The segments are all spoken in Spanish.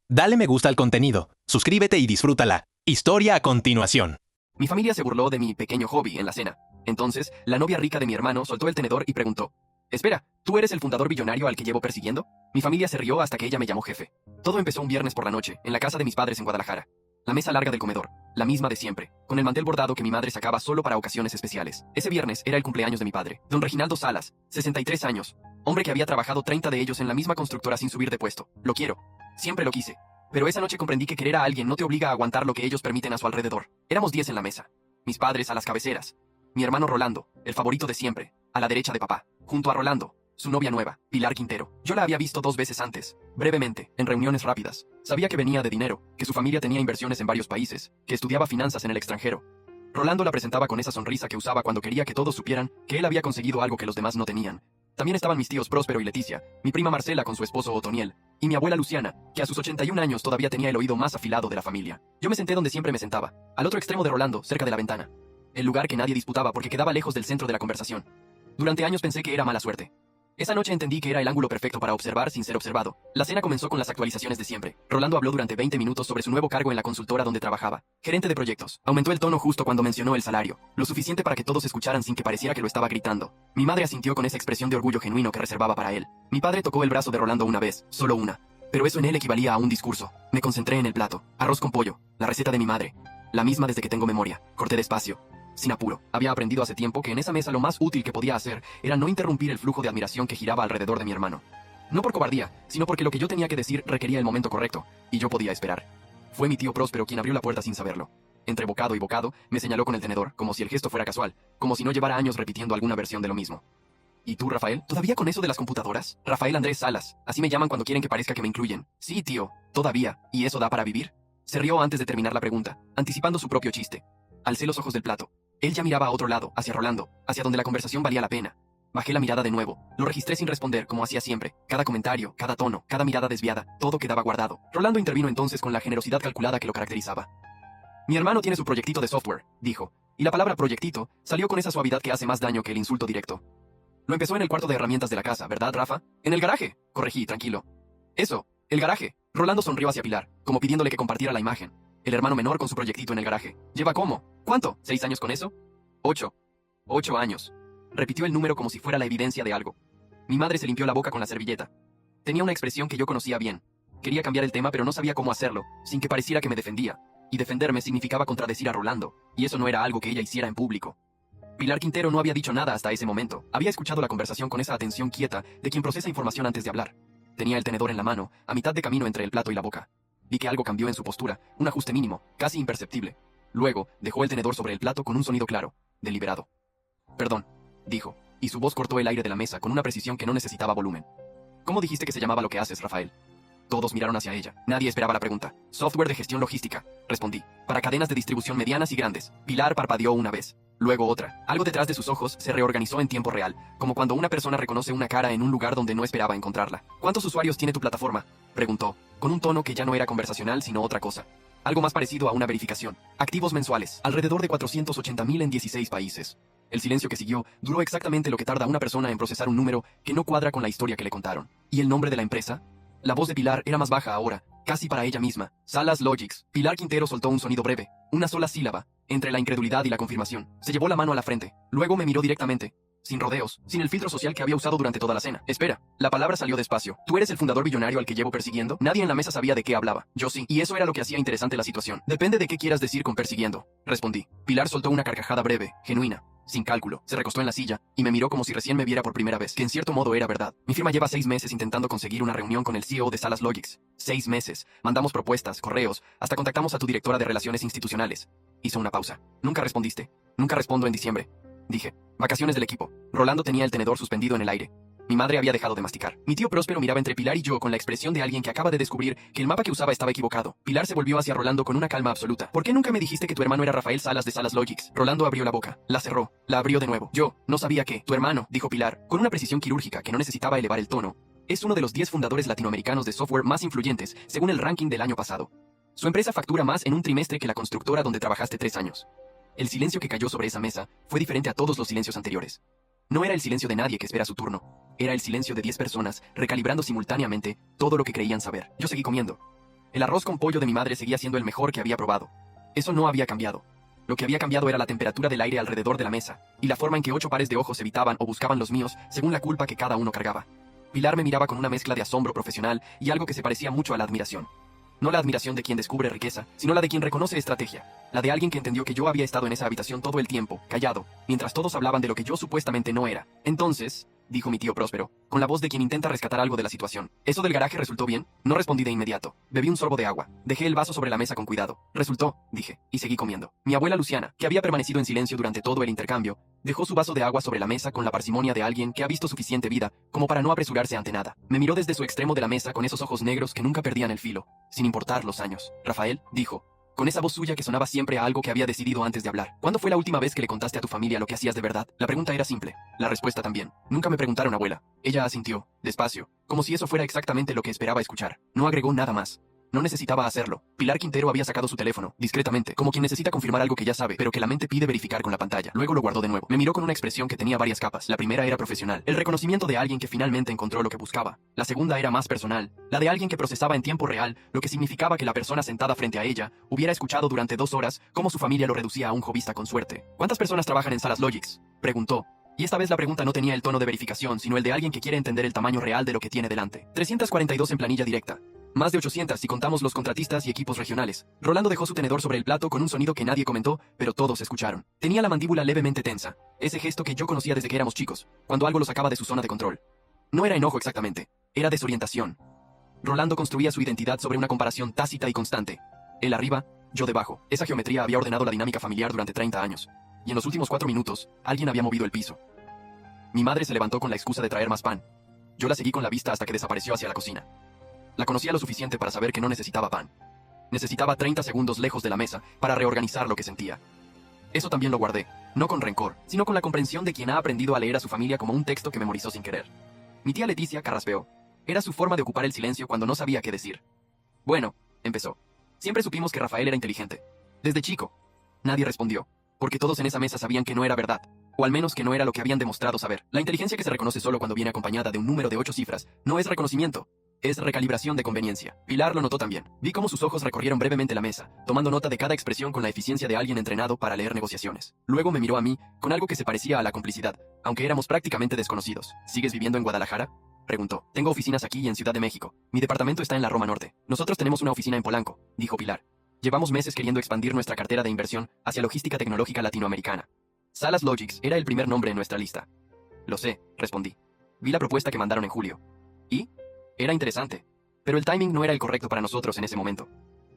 Dale me gusta al contenido, suscríbete y disfrútala. Historia a continuación. Mi familia se burló de mi pequeño hobby en la cena. Entonces, la novia rica de mi hermano soltó el tenedor y preguntó: «Espera, ¿tú eres el fundador billonario al que llevo persiguiendo?» Mi familia se rió hasta que ella me llamó jefe. Todo empezó un viernes por la noche, en la casa de mis padres en Guadalajara. La mesa larga del comedor, la misma de siempre, con el mantel bordado que mi madre sacaba solo para ocasiones especiales. Ese viernes era el cumpleaños de mi padre, don Reginaldo Salas, 63 años, hombre que había trabajado 30 de ellos en la misma constructora sin subir de puesto. Lo quiero. Siempre lo quise. Pero esa noche comprendí que querer a alguien no te obliga a aguantar lo que ellos permiten a su alrededor. Éramos 10 en la mesa. Mis padres a las cabeceras. Mi hermano Rolando, el favorito de siempre, a la derecha de papá. Junto a Rolando, su novia nueva, Pilar Quintero. Yo la había visto 2 veces antes, brevemente, en reuniones rápidas. Sabía que venía de dinero, que su familia tenía inversiones en varios países, que estudiaba finanzas en el extranjero. Rolando la presentaba con esa sonrisa que usaba cuando quería que todos supieran que él había conseguido algo que los demás no tenían. También estaban mis tíos Próspero y Leticia, mi prima Marcela con su esposo Otoniel, y mi abuela Luciana, que a sus 81 años todavía tenía el oído más afilado de la familia. Yo me senté donde siempre me sentaba, al otro extremo de Rolando, cerca de la ventana. El lugar que nadie disputaba porque quedaba lejos del centro de la conversación. Durante años pensé que era mala suerte. Esa noche entendí que era el ángulo perfecto para observar sin ser observado. La cena comenzó con las actualizaciones de siempre. Rolando habló durante 20 minutos sobre su nuevo cargo en la consultora donde trabajaba, gerente de proyectos. Aumentó el tono justo cuando mencionó el salario, lo suficiente para que todos escucharan sin que pareciera que lo estaba gritando. Mi madre asintió con esa expresión de orgullo genuino que reservaba para él. Mi padre tocó el brazo de Rolando una vez, solo una. Pero eso en él equivalía a un discurso. Me concentré en el plato. Arroz con pollo, la receta de mi madre. La misma desde que tengo memoria. Corté despacio, sin apuro. Había aprendido hace tiempo que en esa mesa lo más útil que podía hacer era no interrumpir el flujo de admiración que giraba alrededor de mi hermano. No por cobardía, sino porque lo que yo tenía que decir requería el momento correcto, y yo podía esperar. Fue mi tío Próspero quien abrió la puerta sin saberlo. Entre bocado y bocado, me señaló con el tenedor, como si el gesto fuera casual, como si no llevara años repitiendo alguna versión de lo mismo. ¿Y tú, Rafael? ¿Todavía con eso de las computadoras? Rafael Andrés Salas, así me llaman cuando quieren que parezca que me incluyen. Sí, tío, todavía. ¿Y eso da para vivir? Se rió antes de terminar la pregunta, anticipando su propio chiste. Alcé los ojos del plato. Él ya miraba a otro lado, hacia Rolando, hacia donde la conversación valía la pena. Bajé la mirada de nuevo. Lo registré sin responder, como hacía siempre. Cada comentario, cada tono, cada mirada desviada, todo quedaba guardado. Rolando intervino entonces con la generosidad calculada que lo caracterizaba. Mi hermano tiene su proyectito de software, dijo. Y la palabra proyectito salió con esa suavidad que hace más daño que el insulto directo. Lo empezó en el cuarto de herramientas de la casa, ¿verdad, Rafa? En el garaje, corregí, tranquilo. Eso, el garaje. Rolando sonrió hacia Pilar, como pidiéndole que compartiera la imagen. El hermano menor con su proyectito en el garaje. ¿Lleva cómo? ¿Cuánto? ¿6 años con eso? 8. 8 años. Repitió el número como si fuera la evidencia de algo. Mi madre se limpió la boca con la servilleta. Tenía una expresión que yo conocía bien. Quería cambiar el tema pero no sabía cómo hacerlo, sin que pareciera que me defendía. Y defenderme significaba contradecir a Rolando, y eso no era algo que ella hiciera en público. Pilar Quintero no había dicho nada hasta ese momento. Había escuchado la conversación con esa atención quieta de quien procesa información antes de hablar. Tenía el tenedor en la mano, a mitad de camino entre el plato y la boca. Vi que algo cambió en su postura, un ajuste mínimo, casi imperceptible. Luego, dejó el tenedor sobre el plato con un sonido claro, deliberado. «Perdón», dijo, y su voz cortó el aire de la mesa con una precisión que no necesitaba volumen. «¿Cómo dijiste que se llamaba lo que haces, Rafael?» Todos miraron hacia ella. Nadie esperaba la pregunta. «Software de gestión logística», respondí. «Para cadenas de distribución medianas y grandes». Pilar parpadeó una vez, luego otra. Algo detrás de sus ojos se reorganizó en tiempo real, como cuando una persona reconoce una cara en un lugar donde no esperaba encontrarla. «¿Cuántos usuarios tiene tu plataforma?», preguntó, con un tono que ya no era conversacional sino otra cosa. Algo más parecido a una verificación. «Activos mensuales, alrededor de 480.000 en 16 países». El silencio que siguió duró exactamente lo que tarda una persona en procesar un número que no cuadra con la historia que le contaron. ¿Y el nombre de la empresa? La voz de Pilar era más baja ahora, casi para ella misma. Salas Logics. Pilar Quintero soltó un sonido breve, una sola sílaba, entre la incredulidad y la confirmación. Se llevó la mano a la frente. Luego me miró directamente, sin rodeos, sin el filtro social que había usado durante toda la cena. «Espera». La palabra salió despacio. «¿Tú eres el fundador billonario al que llevo persiguiendo?» Nadie en la mesa sabía de qué hablaba. Yo sí, y eso era lo que hacía interesante la situación. «Depende de qué quieras decir con persiguiendo», respondí. Pilar soltó una carcajada breve, genuina, sin cálculo. Se recostó en la silla y me miró como si recién me viera por primera vez, que en cierto modo era verdad. Mi firma lleva 6 meses intentando conseguir una reunión con el CEO de Salas Logics. 6 meses. Mandamos propuestas, correos, hasta contactamos a tu directora de Relaciones Institucionales. Hizo una pausa. «Nunca respondiste». «Nunca respondo en diciembre», dije. «Vacaciones del equipo». Rolando tenía el tenedor suspendido en el aire. Mi madre había dejado de masticar. Mi tío Próspero miraba entre Pilar y yo con la expresión de alguien que acaba de descubrir que el mapa que usaba estaba equivocado. Pilar se volvió hacia Rolando con una calma absoluta. «¿Por qué nunca me dijiste que tu hermano era Rafael Salas de Salas Logics?» Rolando abrió la boca, la cerró, la abrió de nuevo. «Yo no sabía que tu hermano», dijo Pilar, con una precisión quirúrgica que no necesitaba elevar el tono, «es uno de los 10 fundadores latinoamericanos de software más influyentes, según el ranking del año pasado. Su empresa factura más en un trimestre que la constructora donde trabajaste 3 años». El silencio que cayó sobre esa mesa fue diferente a todos los silencios anteriores. No era el silencio de nadie que espera su turno. Era el silencio de 10 personas, recalibrando simultáneamente todo lo que creían saber. Yo seguí comiendo. El arroz con pollo de mi madre seguía siendo el mejor que había probado. Eso no había cambiado. Lo que había cambiado era la temperatura del aire alrededor de la mesa, y la forma en que 8 pares de ojos evitaban o buscaban los míos según la culpa que cada uno cargaba. Pilar me miraba con una mezcla de asombro profesional y algo que se parecía mucho a la admiración. No la admiración de quien descubre riqueza, sino la de quien reconoce estrategia. La de alguien que entendió que yo había estado en esa habitación todo el tiempo, callado, mientras todos hablaban de lo que yo supuestamente no era. Entonces, dijo mi tío Próspero, con la voz de quien intenta rescatar algo de la situación. ¿Eso del garaje resultó bien? No respondí de inmediato. Bebí un sorbo de agua. Dejé el vaso sobre la mesa con cuidado. Resultó, dije, y seguí comiendo. Mi abuela Luciana, que había permanecido en silencio durante todo el intercambio, dejó su vaso de agua sobre la mesa con la parsimonia de alguien que ha visto suficiente vida como para no apresurarse ante nada. Me miró desde su extremo de la mesa con esos ojos negros que nunca perdían el filo, sin importar los años. Rafael, dijo, con esa voz suya que sonaba siempre a algo que había decidido antes de hablar. ¿Cuándo fue la última vez que le contaste a tu familia lo que hacías de verdad? La pregunta era simple. La respuesta también. Nunca me preguntaron, abuela. Ella asintió, despacio, como si eso fuera exactamente lo que esperaba escuchar. No agregó nada más. No necesitaba hacerlo. Pilar Quintero había sacado su teléfono, discretamente, como quien necesita confirmar algo que ya sabe, pero que la mente pide verificar con la pantalla. Luego lo guardó de nuevo. Me miró con una expresión que tenía varias capas. La primera era profesional, el reconocimiento de alguien que finalmente encontró lo que buscaba. La segunda era más personal, la de alguien que procesaba en tiempo real lo que significaba que la persona sentada frente a ella hubiera escuchado durante 2 horas cómo su familia lo reducía a un jovista con suerte. ¿Cuántas personas trabajan en Salas Logix?, preguntó. Y esta vez la pregunta no tenía el tono de verificación, sino el de alguien que quiere entender el tamaño real de lo que tiene delante. 342 en planilla directa. Más de 800 si contamos los contratistas y equipos regionales. Rolando dejó su tenedor sobre el plato con un sonido que nadie comentó, pero todos escucharon. Tenía la mandíbula levemente tensa, ese gesto que yo conocía desde que éramos chicos, cuando algo lo sacaba de su zona de control. No era enojo exactamente, era desorientación. Rolando construía su identidad sobre una comparación tácita y constante. Él arriba, yo debajo. Esa geometría había ordenado la dinámica familiar durante 30 años. Y en los últimos 4 minutos, alguien había movido el piso. Mi madre se levantó con la excusa de traer más pan. Yo la seguí con la vista hasta que desapareció hacia la cocina. La conocía lo suficiente para saber que no necesitaba pan. Necesitaba 30 segundos lejos de la mesa para reorganizar lo que sentía. Eso también lo guardé, no con rencor, sino con la comprensión de quien ha aprendido a leer a su familia como un texto que memorizó sin querer. Mi tía Leticia carraspeó. Era su forma de ocupar el silencio cuando no sabía qué decir. Bueno, empezó. Siempre supimos que Rafael era inteligente. Desde chico. Nadie respondió, porque todos en esa mesa sabían que no era verdad, o al menos que no era lo que habían demostrado saber. La inteligencia que se reconoce solo cuando viene acompañada de un número de 8 cifras no es reconocimiento. Es recalibración de conveniencia. Pilar lo notó también. Vi cómo sus ojos recorrieron brevemente la mesa, tomando nota de cada expresión con la eficiencia de alguien entrenado para leer negociaciones. Luego me miró a mí, con algo que se parecía a la complicidad, aunque éramos prácticamente desconocidos. ¿Sigues viviendo en Guadalajara?, preguntó. Tengo oficinas aquí y en Ciudad de México. Mi departamento está en la Roma Norte. Nosotros tenemos una oficina en Polanco, dijo Pilar. Llevamos meses queriendo expandir nuestra cartera de inversión hacia logística tecnológica latinoamericana. Salas Logix era el primer nombre en nuestra lista. Lo sé, respondí. Vi la propuesta que mandaron en julio. ¿Y? Era interesante, pero el timing no era el correcto para nosotros en ese momento.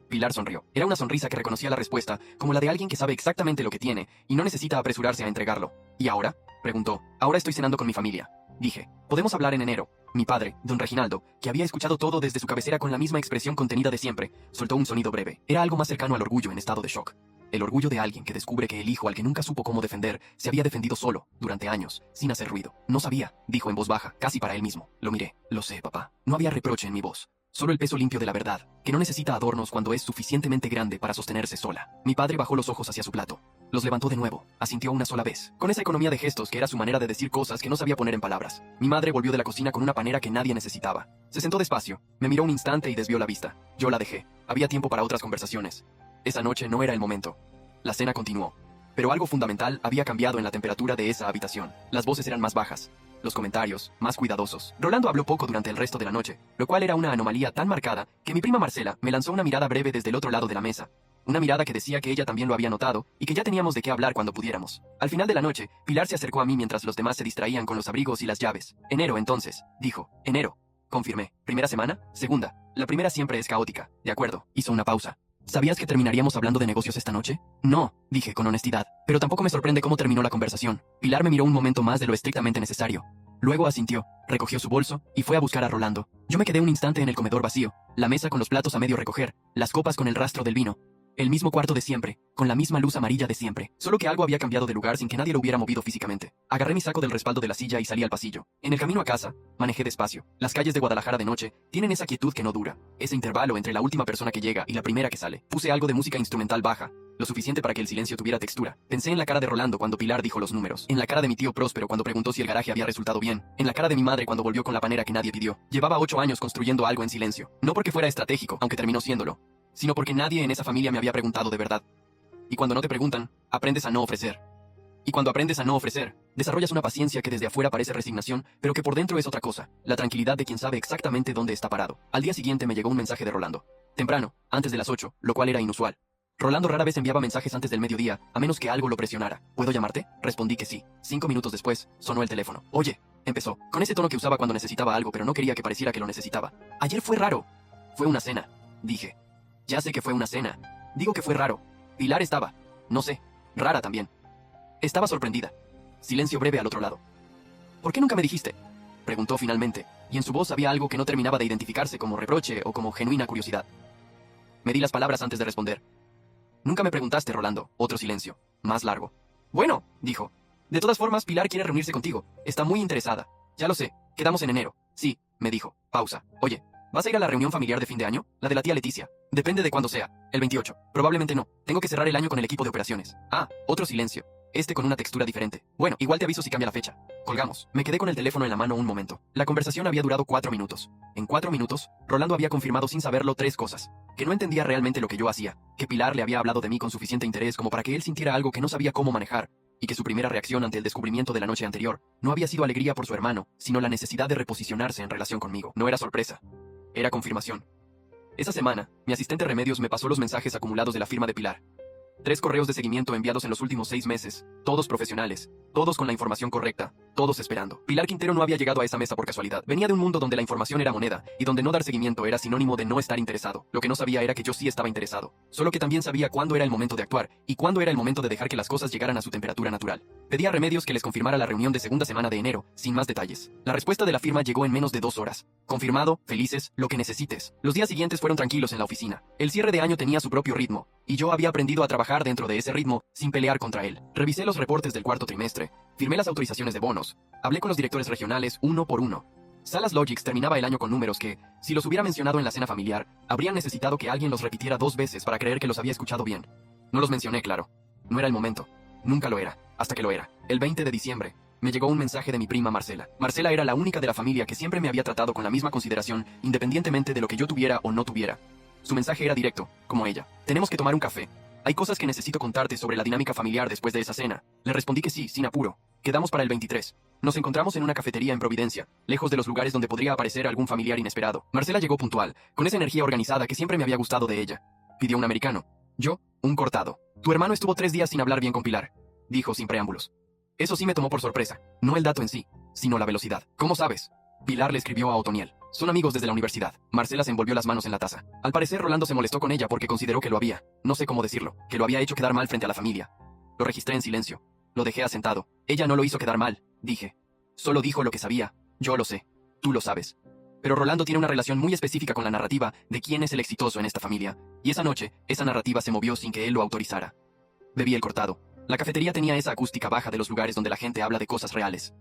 Pilar sonrió. Era una sonrisa que reconocía la respuesta como la de alguien que sabe exactamente lo que tiene y no necesita apresurarse a entregarlo. ¿Y ahora?, preguntó. Ahora estoy cenando con mi familia. Dije, podemos hablar en enero. Mi padre, don Reginaldo, que había escuchado todo desde su cabecera con la misma expresión contenida de siempre, soltó un sonido breve. Era algo más cercano al orgullo en estado de shock. El orgullo de alguien que descubre que el hijo al que nunca supo cómo defender se había defendido solo, durante años, sin hacer ruido. No sabía, dijo en voz baja, casi para él mismo. Lo miré. Lo sé, papá. No había reproche en mi voz. Solo el peso limpio de la verdad, que no necesita adornos cuando es suficientemente grande para sostenerse sola. Mi padre bajó los ojos hacia su plato. Los levantó de nuevo, asintió una sola vez, con esa economía de gestos que era su manera de decir cosas que no sabía poner en palabras. Mi madre volvió de la cocina con una panera que nadie necesitaba. Se sentó despacio, me miró un instante y desvió la vista. Yo la dejé. Había tiempo para otras conversaciones. Esa noche no era el momento. La cena continuó. Pero algo fundamental había cambiado en la temperatura de esa habitación. Las voces eran más bajas. Los comentarios, más cuidadosos. Rolando habló poco durante el resto de la noche, lo cual era una anomalía tan marcada que mi prima Marcela me lanzó una mirada breve desde el otro lado de la mesa. Una mirada que decía que ella también lo había notado y que ya teníamos de qué hablar cuando pudiéramos. Al final de la noche, Pilar se acercó a mí mientras los demás se distraían con los abrigos y las llaves. Enero entonces, dijo. Enero. Confirmé. ¿Primera semana? Segunda. La primera siempre es caótica. De acuerdo. Hizo una pausa. ¿Sabías que terminaríamos hablando de negocios esta noche? No, dije con honestidad. Pero tampoco me sorprende cómo terminó la conversación. Pilar me miró un momento más de lo estrictamente necesario. Luego asintió, recogió su bolso y fue a buscar a Rolando. Yo me quedé un instante en el comedor vacío, la mesa con los platos a medio recoger, las copas con el rastro del vino. El mismo cuarto de siempre, con la misma luz amarilla de siempre, solo que algo había cambiado de lugar sin que nadie lo hubiera movido físicamente. Agarré mi saco del respaldo de la silla y salí al pasillo. En el camino a casa, manejé despacio. Las calles de Guadalajara de noche tienen esa quietud que no dura, ese intervalo entre la última persona que llega y la primera que sale. Puse algo de música instrumental baja, lo suficiente para que el silencio tuviera textura. Pensé en la cara de Rolando cuando Pilar dijo los números, en la cara de mi tío Próspero cuando preguntó si el garaje había resultado bien, en la cara de mi madre cuando volvió con la panera que nadie pidió. Llevaba 8 años construyendo algo en silencio, no porque fuera estratégico, aunque terminó siéndolo, sino porque nadie en esa familia me había preguntado de verdad. Y cuando no te preguntan, aprendes a no ofrecer. Y cuando aprendes a no ofrecer, desarrollas una paciencia que desde afuera parece resignación, pero que por dentro es otra cosa, la tranquilidad de quien sabe exactamente dónde está parado. Al día siguiente me llegó un mensaje de Rolando. Temprano, antes de las 8, lo cual era inusual. Rolando rara vez enviaba mensajes antes del mediodía, a menos que algo lo presionara. ¿Puedo llamarte? Respondí que sí. 5 minutos después, sonó el teléfono. Oye, empezó, con ese tono que usaba cuando necesitaba algo, pero no quería que pareciera que lo necesitaba. Ayer fue raro. Fue una cena, dije. Ya sé que fue una cena. Digo que fue raro. Pilar estaba, no sé, rara también. Estaba sorprendida. Silencio breve al otro lado. ¿Por qué nunca me dijiste?, preguntó finalmente, y en su voz había algo que no terminaba de identificarse como reproche o como genuina curiosidad. Me di las palabras antes de responder. Nunca me preguntaste, Rolando. Otro silencio, más largo. Bueno, dijo. De todas formas, Pilar quiere reunirse contigo. Está muy interesada. Ya lo sé. Quedamos en enero. Sí, me dijo. Pausa. Oye, ¿vas a ir a la reunión familiar de fin de año? La de la tía Leticia. Depende de cuándo sea. El 28. Probablemente no. Tengo que cerrar el año con el equipo de operaciones. Ah, otro silencio. Este con una textura diferente. Bueno, igual te aviso si cambia la fecha. Colgamos. Me quedé con el teléfono en la mano un momento. La conversación había durado 4 minutos. En 4 minutos, Rolando había confirmado sin saberlo 3 cosas. Que no entendía realmente lo que yo hacía. Que Pilar le había hablado de mí con suficiente interés como para que él sintiera algo que no sabía cómo manejar. Y que su primera reacción ante el descubrimiento de la noche anterior no había sido alegría por su hermano, sino la necesidad de reposicionarse en relación conmigo. No era sorpresa. Era confirmación. Esa semana, mi asistente Remedios me pasó los mensajes acumulados de la firma de Pilar. 3 correos de seguimiento enviados en los últimos 6 meses, todos profesionales, todos con la información correcta, todos esperando. Pilar Quintero no había llegado a esa mesa por casualidad. Venía de un mundo donde la información era moneda, y donde no dar seguimiento era sinónimo de no estar interesado. Lo que no sabía era que yo sí estaba interesado. Solo que también sabía cuándo era el momento de actuar, y cuándo era el momento de dejar que las cosas llegaran a su temperatura natural. Pedí a Remedios que les confirmara la reunión de segunda semana de enero, sin más detalles. La respuesta de la firma llegó en menos de 2 horas. Confirmado, felices, lo que necesites. Los días siguientes fueron tranquilos en la oficina. El cierre de año tenía su propio ritmo, y yo había aprendido a trabajar dentro de ese ritmo, sin pelear contra él. Revisé los reportes del cuarto trimestre, firmé las autorizaciones de bonos, hablé con los directores regionales uno por uno. Salas Logix terminaba el año con números que, si los hubiera mencionado en la cena familiar, habrían necesitado que alguien los repitiera 2 veces para creer que los había escuchado bien. No los mencioné, claro. No era el momento. Nunca lo era, hasta que lo era. El 20 de diciembre, me llegó un mensaje de mi prima Marcela. Marcela era la única de la familia que siempre me había tratado con la misma consideración, independientemente de lo que yo tuviera o no tuviera. Su mensaje era directo, como ella. Tenemos que tomar un café. Hay cosas que necesito contarte sobre la dinámica familiar después de esa cena. Le respondí que sí, sin apuro. Quedamos para el 23. Nos encontramos en una cafetería en Providencia, lejos de los lugares donde podría aparecer algún familiar inesperado. Marcela llegó puntual, con esa energía organizada que siempre me había gustado de ella. Pidió un americano. Yo, un cortado. Tu hermano estuvo 3 días sin hablar bien con Pilar, dijo sin preámbulos. Eso sí me tomó por sorpresa. No el dato en sí, sino la velocidad. ¿Cómo sabes? Pilar le escribió a Otoniel. Son amigos desde la universidad. Marcela se envolvió las manos en la taza. Al parecer Rolando se molestó con ella porque consideró que lo había, no sé cómo decirlo, que lo había hecho quedar mal frente a la familia. Lo registré en silencio. Lo dejé asentado. Ella no lo hizo quedar mal, dije. Solo dijo lo que sabía. Yo lo sé. Tú lo sabes. Pero Rolando tiene una relación muy específica con la narrativa de quién es el exitoso en esta familia. Y esa noche, esa narrativa se movió sin que él lo autorizara. Bebí el cortado. La cafetería tenía esa acústica baja de los lugares donde la gente habla de cosas reales.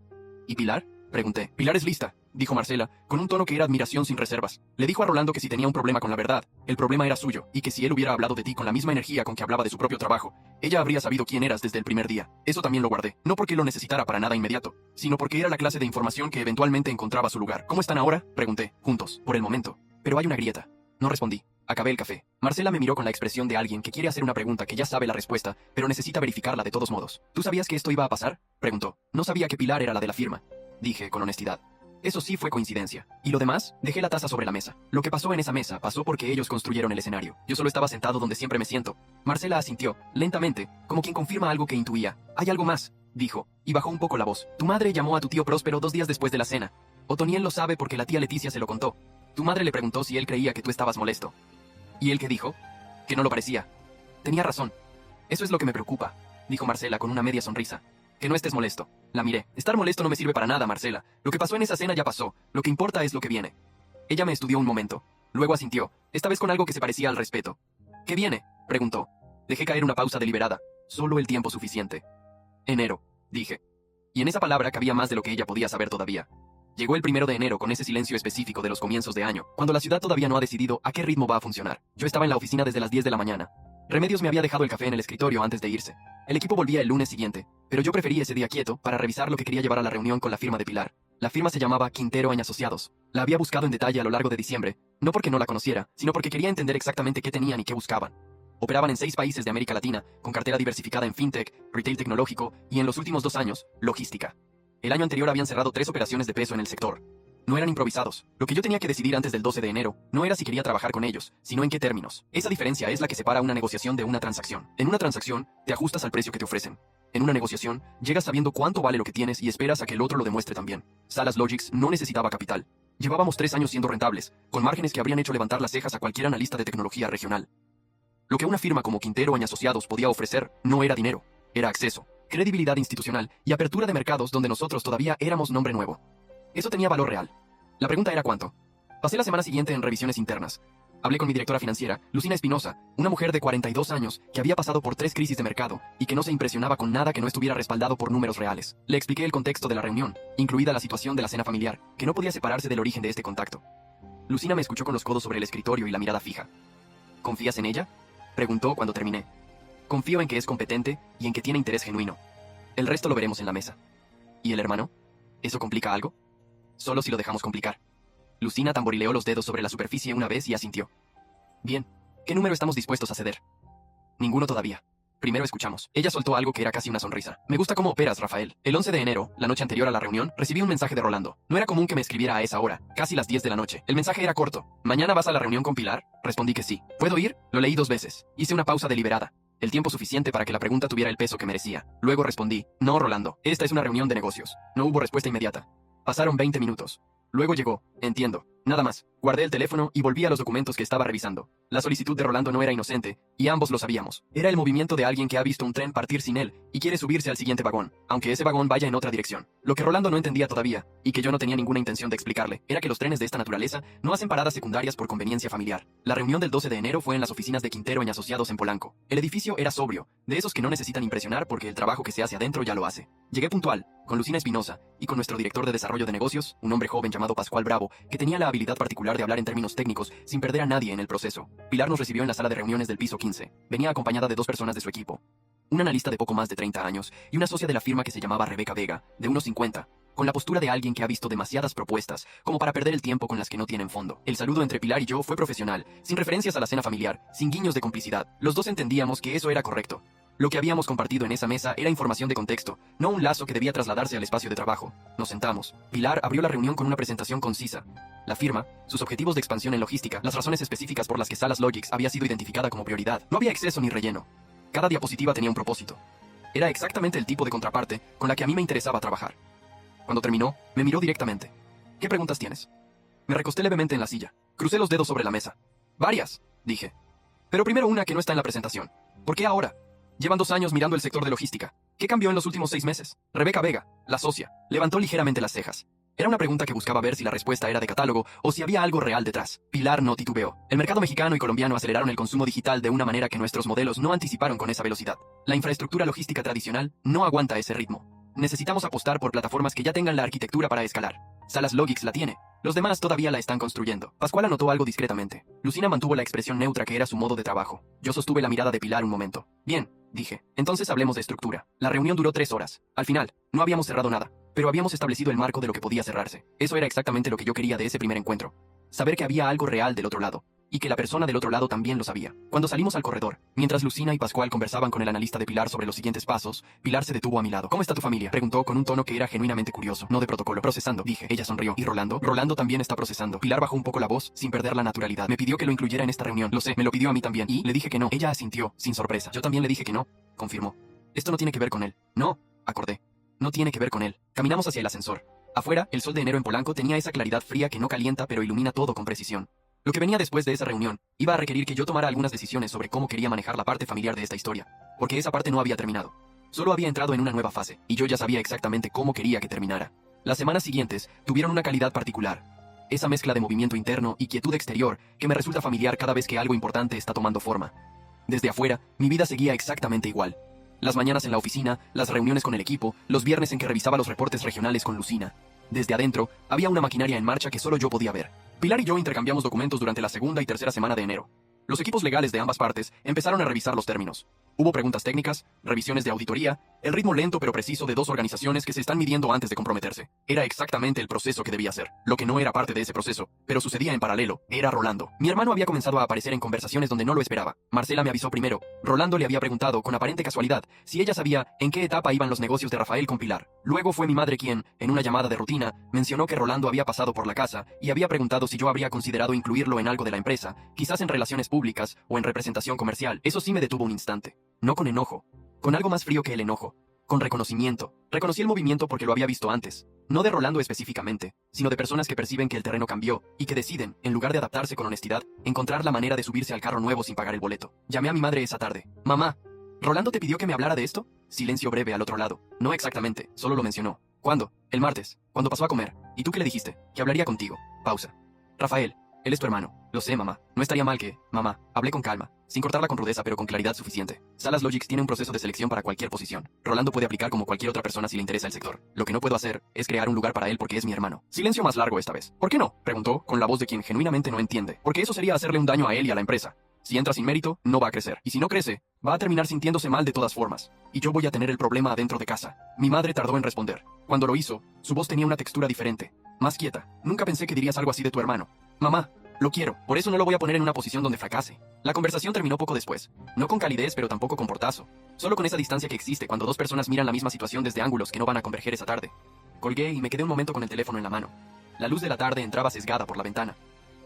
¿Y Pilar? Pregunté. Pilar es lista, dijo Marcela, con un tono que era admiración sin reservas. Le dijo a Rolando que si tenía un problema con la verdad, el problema era suyo, y que si él hubiera hablado de ti con la misma energía con que hablaba de su propio trabajo, ella habría sabido quién eras desde el primer día. Eso también lo guardé, no porque lo necesitara para nada inmediato, sino porque era la clase de información que eventualmente encontraba su lugar. ¿Cómo están ahora? Pregunté. Juntos, por el momento. Pero hay una grieta. No respondí. Acabé el café. Marcela me miró con la expresión de alguien que quiere hacer una pregunta que ya sabe la respuesta, pero necesita verificarla de todos modos. ¿Tú sabías que esto iba a pasar? Preguntó. No sabía que Pilar era la de la firma, dije con honestidad. Eso sí fue coincidencia. ¿Y lo demás? Dejé la taza sobre la mesa. Lo que pasó en esa mesa pasó porque ellos construyeron el escenario. Yo solo estaba sentado donde siempre me siento. Marcela asintió, lentamente, como quien confirma algo que intuía. Hay algo más, dijo, y bajó un poco la voz. Tu madre llamó a tu tío Próspero 2 días después de la cena. Otoniel lo sabe porque la tía Leticia se lo contó. Tu madre le preguntó si él creía que tú estabas molesto. ¿Y él qué dijo? Que no lo parecía. Tenía razón. Eso es lo que me preocupa, dijo Marcela con una media sonrisa. Que no estés molesto. La miré. Estar molesto no me sirve para nada, Marcela. Lo que pasó en esa cena ya pasó. Lo que importa es lo que viene. Ella me estudió un momento. Luego asintió, esta vez con algo que se parecía al respeto. ¿Qué viene? Preguntó. Dejé caer una pausa deliberada. Solo el tiempo suficiente. Enero, dije. Y en esa palabra cabía más de lo que ella podía saber todavía. Llegó el 1 de enero con ese silencio específico de los comienzos de año, cuando la ciudad todavía no ha decidido a qué ritmo va a funcionar. Yo estaba en la oficina desde las 10 de la mañana. Remedios me había dejado el café en el escritorio antes de irse. El equipo volvía el lunes siguiente, pero yo preferí ese día quieto para revisar lo que quería llevar a la reunión con la firma de Pilar. La firma se llamaba Quintero & Asociados. La había buscado en detalle a lo largo de diciembre, no porque no la conociera, sino porque quería entender exactamente qué tenían y qué buscaban. Operaban en 6 países de América Latina, con cartera diversificada en fintech, retail tecnológico y en los últimos 2 años, logística. El año anterior habían cerrado 3 operaciones de peso en el sector. No eran improvisados. Lo que yo tenía que decidir antes del 12 de enero no era si quería trabajar con ellos, sino en qué términos. Esa diferencia es la que separa una negociación de una transacción. En una transacción, te ajustas al precio que te ofrecen. En una negociación, llegas sabiendo cuánto vale lo que tienes y esperas a que el otro lo demuestre también. Salas Logics no necesitaba capital. Llevábamos 3 años siendo rentables, con márgenes que habrían hecho levantar las cejas a cualquier analista de tecnología regional. Lo que una firma como Quintero & Asociados podía ofrecer no era dinero, era acceso, credibilidad institucional y apertura de mercados donde nosotros todavía éramos nombre nuevo. Eso tenía valor real. La pregunta era cuánto. Pasé la semana siguiente en revisiones internas. Hablé con mi directora financiera, Lucina Espinosa, una mujer de 42 años que había pasado por 3 crisis de mercado y que no se impresionaba con nada que no estuviera respaldado por números reales. Le expliqué el contexto de la reunión, incluida la situación de la cena familiar, que no podía separarse del origen de este contacto. Lucina me escuchó con los codos sobre el escritorio y la mirada fija. ¿Confías en ella?, preguntó cuando terminé. Confío en que es competente y en que tiene interés genuino. El resto lo veremos en la mesa. ¿Y el hermano? ¿Eso complica algo? Solo si lo dejamos complicar. Lucina tamborileó los dedos sobre la superficie una vez y asintió. Bien. ¿Qué número estamos dispuestos a ceder? Ninguno todavía. Primero escuchamos. Ella soltó algo que era casi una sonrisa. Me gusta cómo operas, Rafael. El 11 de enero, la noche anterior a la reunión, recibí un mensaje de Rolando. No era común que me escribiera a esa hora, casi las 10 de la noche. El mensaje era corto. ¿Mañana vas a la reunión con Pilar? Respondí que sí. ¿Puedo ir? Lo leí 2 veces. Hice una pausa deliberada. El tiempo suficiente para que la pregunta tuviera el peso que merecía. Luego respondí, no, Rolando. Esta es una reunión de negocios. No hubo respuesta inmediata. Pasaron 20 minutos. Luego llegó. Entiendo. Nada más. Guardé el teléfono y volví a los documentos que estaba revisando. La solicitud de Rolando no era inocente, y ambos lo sabíamos. Era el movimiento de alguien que ha visto un tren partir sin él y quiere subirse al siguiente vagón, aunque ese vagón vaya en otra dirección. Lo que Rolando no entendía todavía, y que yo no tenía ninguna intención de explicarle, era que los trenes de esta naturaleza no hacen paradas secundarias por conveniencia familiar. La reunión del 12 de enero fue en las oficinas de Quintero & Asociados en Polanco. El edificio era sobrio, de esos que no necesitan impresionar porque el trabajo que se hace adentro ya lo hace. Llegué puntual, con Lucina Espinosa, y con nuestro director de desarrollo de negocios, un hombre joven llamado Pascual Bravo, que tenía la habilidad particular de hablar en términos técnicos sin perder a nadie en el proceso. Pilar nos recibió en la sala de reuniones del piso 15. Venía acompañada de 2 personas de su equipo. Un analista de poco más de 30 años y una socia de la firma que se llamaba Rebeca Vega, de unos 50, con la postura de alguien que ha visto demasiadas propuestas como para perder el tiempo con las que no tienen fondo. El saludo entre Pilar y yo fue profesional, sin referencias a la cena familiar, sin guiños de complicidad. Los dos entendíamos que eso era correcto. Lo que habíamos compartido en esa mesa era información de contexto, no un lazo que debía trasladarse al espacio de trabajo. Nos sentamos. Pilar abrió la reunión con una presentación concisa. La firma, sus objetivos de expansión en logística, las razones específicas por las que Salas Logics había sido identificada como prioridad. No había exceso ni relleno. Cada diapositiva tenía un propósito. Era exactamente el tipo de contraparte con la que a mí me interesaba trabajar. Cuando terminó, me miró directamente. ¿Qué preguntas tienes? Me recosté levemente en la silla. Crucé los dedos sobre la mesa. Varias, dije. Pero primero una que no está en la presentación. ¿Por qué ahora? Llevan 2 años mirando el sector de logística. ¿Qué cambió en los últimos 6 meses? Rebeca Vega, la socia, levantó ligeramente las cejas. Era una pregunta que buscaba ver si la respuesta era de catálogo o si había algo real detrás. Pilar no titubeó. El mercado mexicano y colombiano aceleraron el consumo digital de una manera que nuestros modelos no anticiparon con esa velocidad. La infraestructura logística tradicional no aguanta ese ritmo. Necesitamos apostar por plataformas que ya tengan la arquitectura para escalar. Salas Logics la tiene. Los demás todavía la están construyendo. Pascual anotó algo discretamente. Lucina mantuvo la expresión neutra que era su modo de trabajo. Yo sostuve la mirada de Pilar un momento. Bien, dije. Entonces hablemos de estructura. La reunión duró 3 horas. Al final, no habíamos cerrado nada, pero habíamos establecido el marco de lo que podía cerrarse. Eso era exactamente lo que yo quería de ese primer encuentro. Saber que había algo real del otro lado. Y que la persona del otro lado también lo sabía. Cuando salimos al corredor, mientras Lucina y Pascual conversaban con el analista de Pilar sobre los siguientes pasos, Pilar se detuvo a mi lado. ¿Cómo está tu familia?, preguntó con un tono que era genuinamente curioso, no de protocolo. Procesando, dije. Ella sonrió. ¿Y Rolando? Rolando también está procesando. Pilar bajó un poco la voz, sin perder la naturalidad. Me pidió que lo incluyera en esta reunión. Lo sé, me lo pidió a mí también. Y le dije que no. Ella asintió, sin sorpresa. Yo también le dije que no, confirmó. Esto no tiene que ver con él. No, acordé. No tiene que ver con él. Caminamos hacia el ascensor. Afuera, el sol de enero en Polanco tenía esa claridad fría que no calienta pero ilumina todo con precisión. Lo que venía después de esa reunión iba a requerir que yo tomara algunas decisiones sobre cómo quería manejar la parte familiar de esta historia, porque esa parte no había terminado. Solo había entrado en una nueva fase, y yo ya sabía exactamente cómo quería que terminara. Las semanas siguientes tuvieron una calidad particular. Esa mezcla de movimiento interno y quietud exterior que me resulta familiar cada vez que algo importante está tomando forma. Desde afuera, mi vida seguía exactamente igual. Las mañanas en la oficina, las reuniones con el equipo, los viernes en que revisaba los reportes regionales con Lucina. Desde adentro, había una maquinaria en marcha que solo yo podía ver. Pilar y yo intercambiamos documentos durante la segunda y tercera semana de enero. Los equipos legales de ambas partes empezaron a revisar los términos. Hubo preguntas técnicas, revisiones de auditoría, el ritmo lento pero preciso de dos organizaciones que se están midiendo antes de comprometerse. Era exactamente el proceso que debía ser. Lo que no era parte de ese proceso, pero sucedía en paralelo, era Rolando. Mi hermano había comenzado a aparecer en conversaciones donde no lo esperaba. Marcela me avisó primero. Rolando le había preguntado, con aparente casualidad, si ella sabía en qué etapa iban los negocios de Rafael con Pilar. Luego fue mi madre quien, en una llamada de rutina, mencionó que Rolando había pasado por la casa y había preguntado si yo habría considerado incluirlo en algo de la empresa, quizás en relaciones públicas o en representación comercial. Eso sí me detuvo un instante. No con enojo, con algo más frío que el enojo, con reconocimiento. Reconocí el movimiento porque lo había visto antes, no de Rolando específicamente, sino de personas que perciben que el terreno cambió y que deciden, en lugar de adaptarse con honestidad, encontrar la manera de subirse al carro nuevo sin pagar el boleto. Llamé a mi madre esa tarde. Mamá, ¿Rolando te pidió que me hablara de esto? Silencio breve al otro lado. No exactamente, solo lo mencionó. ¿Cuándo? El martes, cuando pasó a comer. ¿Y tú qué le dijiste? Que hablaría contigo. Pausa. Rafael. Él es tu hermano. Lo sé, mamá. No estaría mal que... Mamá, hablé con calma, sin cortarla con rudeza pero con claridad suficiente. Salas Logics tiene un proceso de selección para cualquier posición. Rolando puede aplicar como cualquier otra persona si le interesa el sector. Lo que no puedo hacer es crear un lugar para él porque es mi hermano. Silencio más largo esta vez. ¿Por qué no? Preguntó, con la voz de quien genuinamente no entiende. Porque eso sería hacerle un daño a él y a la empresa. Si entra sin mérito, no va a crecer. Y si no crece, va a terminar sintiéndose mal de todas formas. Y yo voy a tener el problema adentro de casa. Mi madre tardó en responder. Cuando lo hizo, su voz tenía una textura diferente. Más quieta. Nunca pensé que dirías algo así de tu hermano. Mamá. Lo quiero, por eso no lo voy a poner en una posición donde fracase. La conversación terminó poco después. No con calidez, pero tampoco con portazo. Solo con esa distancia que existe cuando dos personas miran la misma situación desde ángulos que no van a converger esa tarde. Colgué y me quedé un momento con el teléfono en la mano. La luz de la tarde entraba sesgada por la ventana.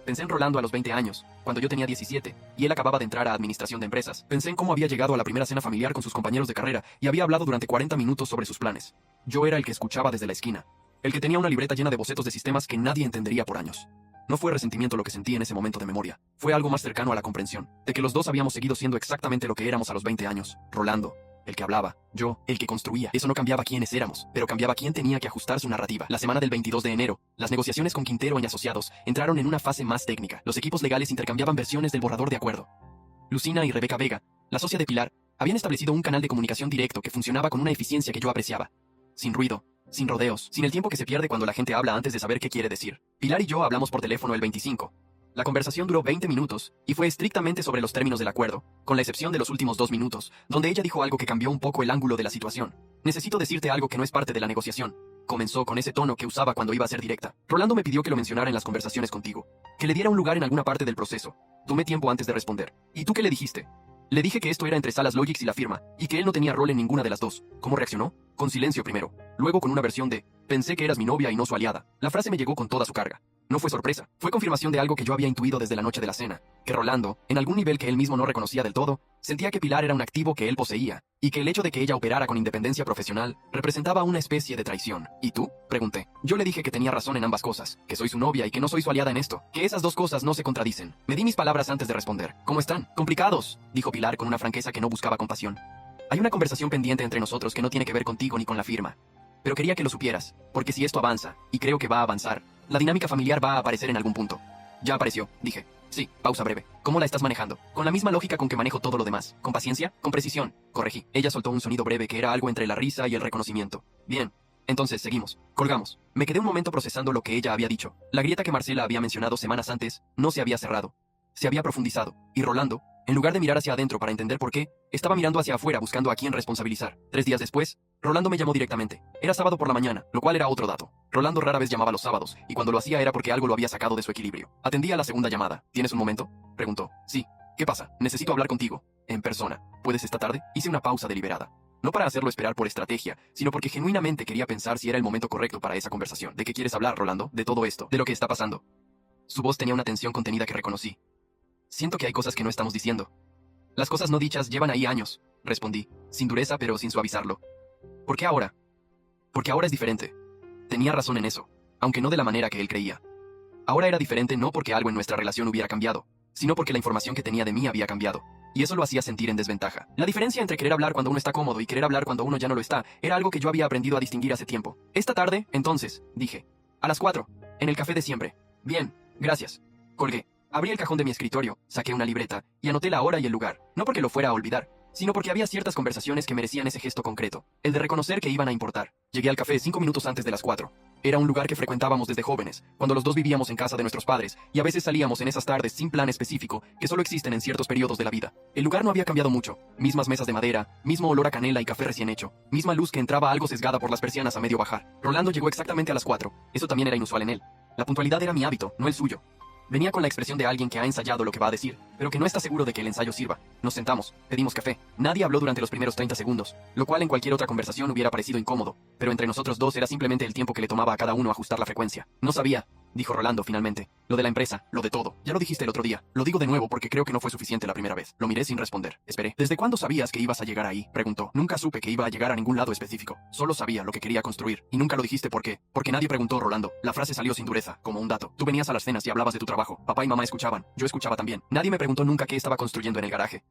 Pensé en Rolando a los 20 años, cuando yo tenía 17, y él acababa de entrar a administración de empresas. Pensé en cómo había llegado a la primera cena familiar con sus compañeros de carrera y había hablado durante 40 minutos sobre sus planes. Yo era el que escuchaba desde la esquina. El que tenía una libreta llena de bocetos de sistemas que nadie entendería por años. No fue resentimiento lo que sentí en ese momento de memoria. Fue algo más cercano a la comprensión, de que los dos habíamos seguido siendo exactamente lo que éramos a los 20 años. Rolando, el que hablaba, yo, el que construía. Eso no cambiaba quiénes éramos, pero cambiaba quién tenía que ajustar su narrativa. La semana del 22 de enero, las negociaciones con Quintero y Asociados entraron en una fase más técnica. Los equipos legales intercambiaban versiones del borrador de acuerdo. Lucina y Rebeca Vega, la socia de Pilar, habían establecido un canal de comunicación directo que funcionaba con una eficiencia que yo apreciaba. Sin ruido, sin rodeos, sin el tiempo que se pierde cuando la gente habla antes de saber qué quiere decir. Pilar y yo hablamos por teléfono el 25. La conversación duró 20 minutos, y fue estrictamente sobre los términos del acuerdo, con la excepción de los últimos 2 minutos, donde ella dijo algo que cambió un poco el ángulo de la situación. Necesito decirte algo que no es parte de la negociación. Comenzó con ese tono que usaba cuando iba a ser directa. Rolando me pidió que lo mencionara en las conversaciones contigo, que le diera un lugar en alguna parte del proceso. Tomé tiempo antes de responder. ¿Y tú qué le dijiste? Le dije que esto era entre Salas Logics y la firma, y que él no tenía rol en ninguna de las dos. ¿Cómo reaccionó? Con silencio primero, luego con una versión de, pensé que eras mi novia y no su aliada. La frase me llegó con toda su carga. No fue sorpresa, fue confirmación de algo que yo había intuido desde la noche de la cena, que Rolando, en algún nivel que él mismo no reconocía del todo, sentía que Pilar era un activo que él poseía, y que el hecho de que ella operara con independencia profesional representaba una especie de traición. ¿Y tú? Pregunté. Yo le dije que tenía razón en ambas cosas, que soy su novia y que no soy su aliada en esto, que esas dos cosas no se contradicen. Me di mis palabras antes de responder. ¿Cómo están? Complicados, dijo Pilar con una franqueza que no buscaba compasión. Hay una conversación pendiente entre nosotros que no tiene que ver contigo ni con la firma. Pero quería que lo supieras, porque si esto avanza, y creo que va a avanzar, la dinámica familiar va a aparecer en algún punto. Ya apareció, dije. Sí, pausa breve. ¿Cómo la estás manejando? Con la misma lógica con que manejo todo lo demás. ¿Con paciencia? Con precisión. Corregí. Ella soltó un sonido breve que era algo entre la risa y el reconocimiento. Bien. Entonces, seguimos. Colgamos. Me quedé un momento procesando lo que ella había dicho. La grieta que Marcela había mencionado semanas antes no se había cerrado. Se había profundizado. Y Rolando, en lugar de mirar hacia adentro para entender por qué, estaba mirando hacia afuera buscando a quién responsabilizar. 3 días después, Rolando me llamó directamente. Era sábado por la mañana, lo cual era otro dato. Rolando rara vez llamaba los sábados, y cuando lo hacía era porque algo lo había sacado de su equilibrio. Atendí a la segunda llamada. ¿Tienes un momento? Preguntó. Sí. ¿Qué pasa? Necesito hablar contigo. En persona. ¿Puedes esta tarde? Hice una pausa deliberada. No para hacerlo esperar por estrategia, sino porque genuinamente quería pensar si era el momento correcto para esa conversación. ¿De qué quieres hablar, Rolando? De todo esto. De lo que está pasando. Su voz tenía una tensión contenida que reconocí. Siento que hay cosas que no estamos diciendo. Las cosas no dichas llevan ahí años, respondí, sin dureza pero sin suavizarlo. ¿Por qué ahora? Porque ahora es diferente. Tenía razón en eso, aunque no de la manera que él creía. Ahora era diferente no porque algo en nuestra relación hubiera cambiado, sino porque la información que tenía de mí había cambiado, y eso lo hacía sentir en desventaja. La diferencia entre querer hablar cuando uno está cómodo y querer hablar cuando uno ya no lo está, era algo que yo había aprendido a distinguir hace tiempo. Esta tarde, entonces, dije, a las 4, en el café de siempre. Bien, gracias. Colgué. Abrí el cajón de mi escritorio, saqué una libreta y anoté la hora y el lugar, no porque lo fuera a olvidar, sino porque había ciertas conversaciones que merecían ese gesto concreto, el de reconocer que iban a importar. Llegué al café 5 minutos antes de las 4. Era un lugar que frecuentábamos desde jóvenes, cuando los dos vivíamos en casa de nuestros padres, y a veces salíamos en esas tardes sin plan específico que solo existen en ciertos periodos de la vida. El lugar no había cambiado mucho, mismas mesas de madera, mismo olor a canela y café recién hecho, misma luz que entraba algo sesgada por las persianas a medio bajar. Rolando llegó exactamente a las 4, eso también era inusual en él. La puntualidad era mi hábito, no el suyo. Venía con la expresión de alguien que ha ensayado lo que va a decir, pero que no está seguro de que el ensayo sirva. Nos sentamos, pedimos café. Nadie habló durante los primeros 30 segundos, lo cual en cualquier otra conversación hubiera parecido incómodo, pero entre nosotros dos era simplemente el tiempo que le tomaba a cada uno ajustar la frecuencia. No sabía, dijo Rolando finalmente. Lo de la empresa, lo de todo. Ya lo dijiste el otro día. Lo digo de nuevo porque creo que no fue suficiente la primera vez. Lo miré sin responder. Esperé. ¿Desde cuándo sabías que ibas a llegar ahí? Preguntó. Nunca supe que iba a llegar a ningún lado específico. Solo sabía lo que quería construir. Y nunca lo dijiste por qué. Porque nadie preguntó, Rolando. La frase salió sin dureza, como un dato. Tú venías a las cenas y hablabas de tu trabajo. Papá y mamá escuchaban. Yo escuchaba también. Nadie me preguntó nunca qué estaba construyendo en el garaje.